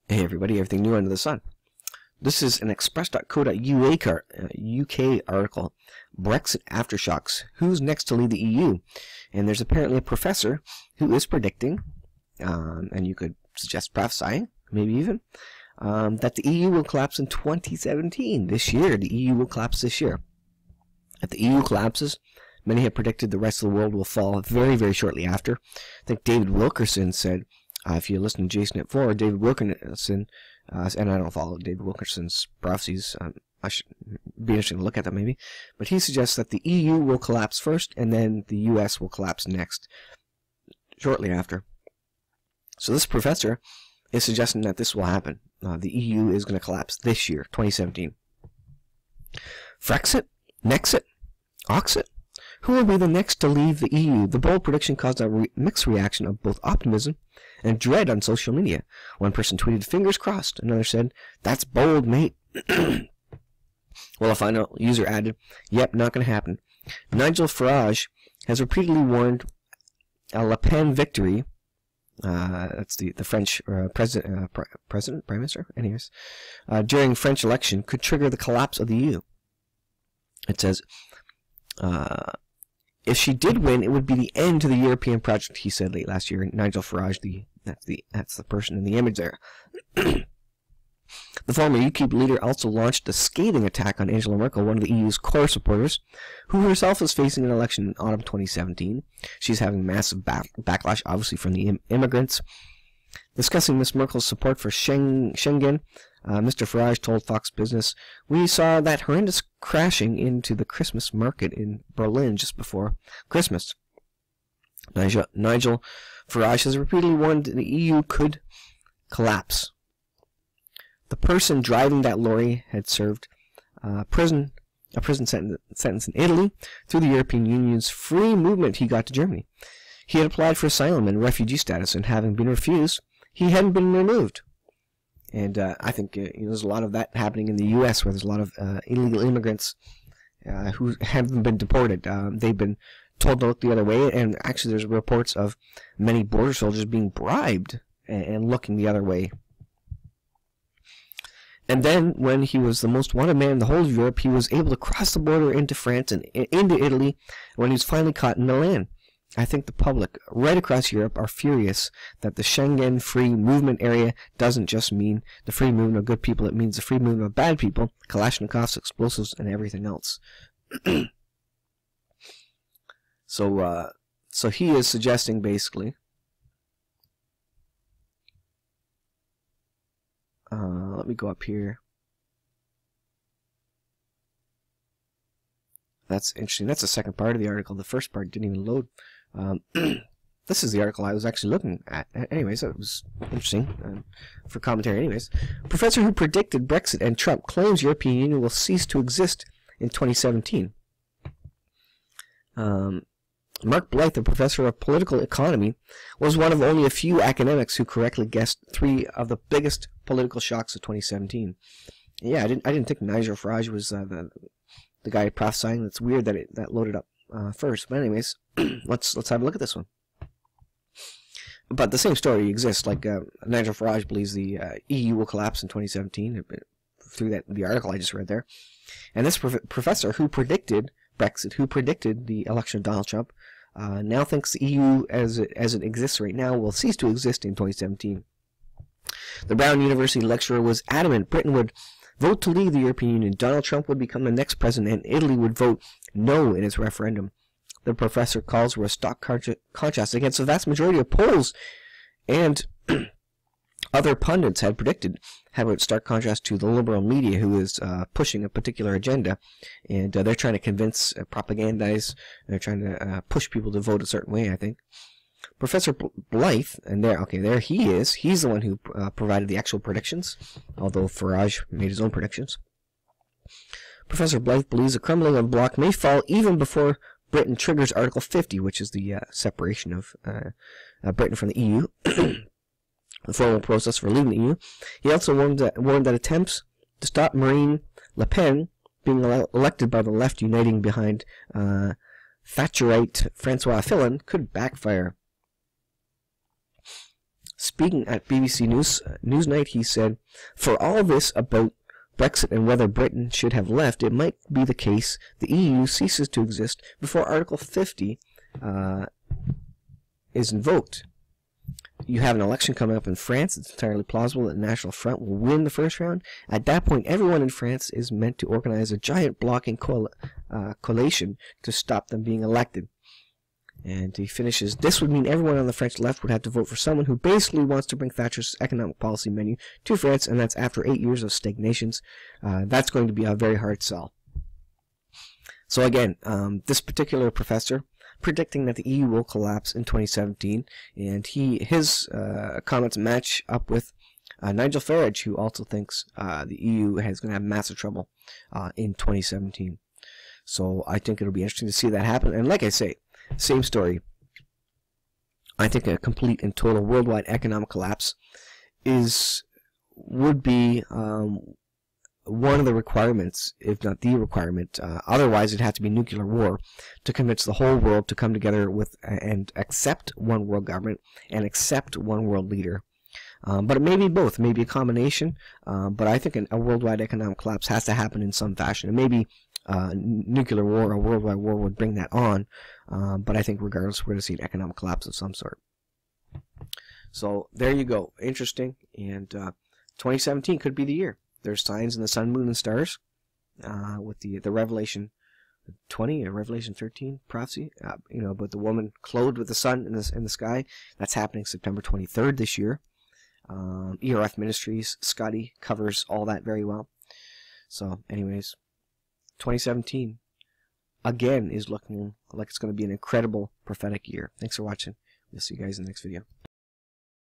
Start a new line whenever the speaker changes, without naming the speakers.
Hey everybody, everything new under the sun. This is an express.co.uk UK article, Brexit Aftershocks, who's next to lead the EU? And there's apparently a professor who is predicting, and you could suggest prophesying, maybe even, that the EU will collapse in 2017, this year. The EU will collapse this year. If the EU collapses, many have predicted the rest of the world will fall very, very shortly after. I think David Wilkerson said, if you listen to Jason at 4, David Wilkerson, and I don't follow David Wilkerson's prophecies, I should be interesting to look at them maybe, but he suggests that the EU will collapse first, and then the US will collapse next, shortly after. So this professor is suggesting that this will happen. The EU is going to collapse this year, 2017. Frexit? Nexit? Oxit? Who will be the next to leave the EU? The bold prediction caused a mixed reaction of both optimism and dread on social media. One person tweeted, "Fingers crossed." Another said, "That's bold, mate." Well, a final user added, "Yep, not going to happen." Nigel Farage has repeatedly warned a Le Pen victory, that's the French Prime Minister, anyways, during French election could trigger the collapse of the EU. It says, if she did win, it would be the end to the European project, he said late last year. Nigel Farage, that's the person in the image there. The former UKIP leader also launched a scathing attack on Angela Merkel, one of the EU's core supporters, who herself is facing an election in autumn 2017. She's having massive backlash, obviously, from the immigrants. Discussing Ms. Merkel's support for Schengen, Mr. Farage told Fox Business, "We saw that horrendous crashing into the Christmas market in Berlin just before Christmas." Nigel Farage has repeatedly warned the EU could collapse. The person driving that lorry had served a prison sentence in Italy through the European Union's free movement. He got to Germany. He had applied for asylum and refugee status, and having been refused, he hadn't been removed. And I think there's a lot of that happening in the U.S., where there's a lot of illegal immigrants who haven't been deported. They've been told to look the other way, and actually there's reports of many border soldiers being bribed and looking the other way. And then, when he was the most wanted man in the whole of Europe, he was able to cross the border into France and into Italy when he was finally caught in Milan. I think the public right across Europe are furious that the Schengen free movement area doesn't just mean the free movement of good people, it means the free movement of bad people, Kalashnikovs, explosives, and everything else. So he is suggesting, basically, let me go up here. That's interesting. That's the second part of the article. The first part didn't even load. This is the article I was actually looking at. Anyways, that was interesting for commentary. Anyways, professor who predicted Brexit and Trump claims European Union will cease to exist in 2017. Mark Blyth, a professor of political economy, was one of only a few academics who correctly guessed 3 of the biggest political shocks of 2017. Yeah, I didn't think Nigel Farage was the guy prophesying. That's weird that that loaded up first. But anyways, let's have a look at this one. But the same story exists. Like Nigel Farage believes the EU will collapse in 2017 through the article I just read there. And this professor who predicted Brexit, who predicted the election of Donald Trump, now thinks the EU as it exists right now will cease to exist in 2017. The Brown University lecturer was adamant Britain would vote to leave the European Union, Donald Trump would become the next president, and Italy would vote no in its referendum. The professor calls for a stark contrast against the vast majority of polls and other pundits had predicted, have a stark contrast to the liberal media, who is pushing a particular agenda, and they're trying to convince, propagandize, they're trying to push people to vote a certain way, I think. Professor Blyth, and there he is. He's the one who provided the actual predictions, although Farage made his own predictions. Professor Blyth believes the crumbling bloc may fall even before Britain triggers Article 50, which is the separation of Britain from the EU, the formal process for leaving the EU. He also warned that attempts to stop Marine Le Pen being elected by the left uniting behind Thatcherite Francois Fillon could backfire. Speaking at BBC Newsnight, he said, "For all this about Brexit and whether Britain should have left, it might be the case the EU ceases to exist before Article 50 is invoked. You have an election coming up in France. It's entirely plausible that the National Front will win the first round. At that point, everyone in France is meant to organize a giant blocking coalition to stop them being elected." And he finishes, "This would mean everyone on the French left would have to vote for someone who basically wants to bring Thatcher's economic policy menu to France, and that's after 8 years of stagnations. That's going to be a very hard sell." So again, this particular professor predicting that the EU will collapse in 2017, and his comments match up with Nigel Farage, who also thinks the EU is going to have massive trouble in 2017. So I think it'll be interesting to see that happen. And like I say, same story. I think a complete and total worldwide economic collapse would be one of the requirements, if not the requirement. Otherwise, it'd have to be nuclear war to convince the whole world to come together with and accept one world government and accept one world leader. But it may be both, maybe a combination. But I think a worldwide economic collapse has to happen in some fashion. And maybe nuclear war or worldwide war would bring that on. But I think regardless, we're going to see an economic collapse of some sort. So there you go. Interesting. And 2017 could be the year. There's signs in the sun, moon, and stars with the Revelation 20 or Revelation 13 prophecy. About the woman clothed with the sun in the sky. That's happening September 23rd this year. ERF Ministries, Scotty covers all that very well. So, anyways, 2017 again is looking like it's going to be an incredible prophetic year. Thanks for watching. We'll see you guys in the next video.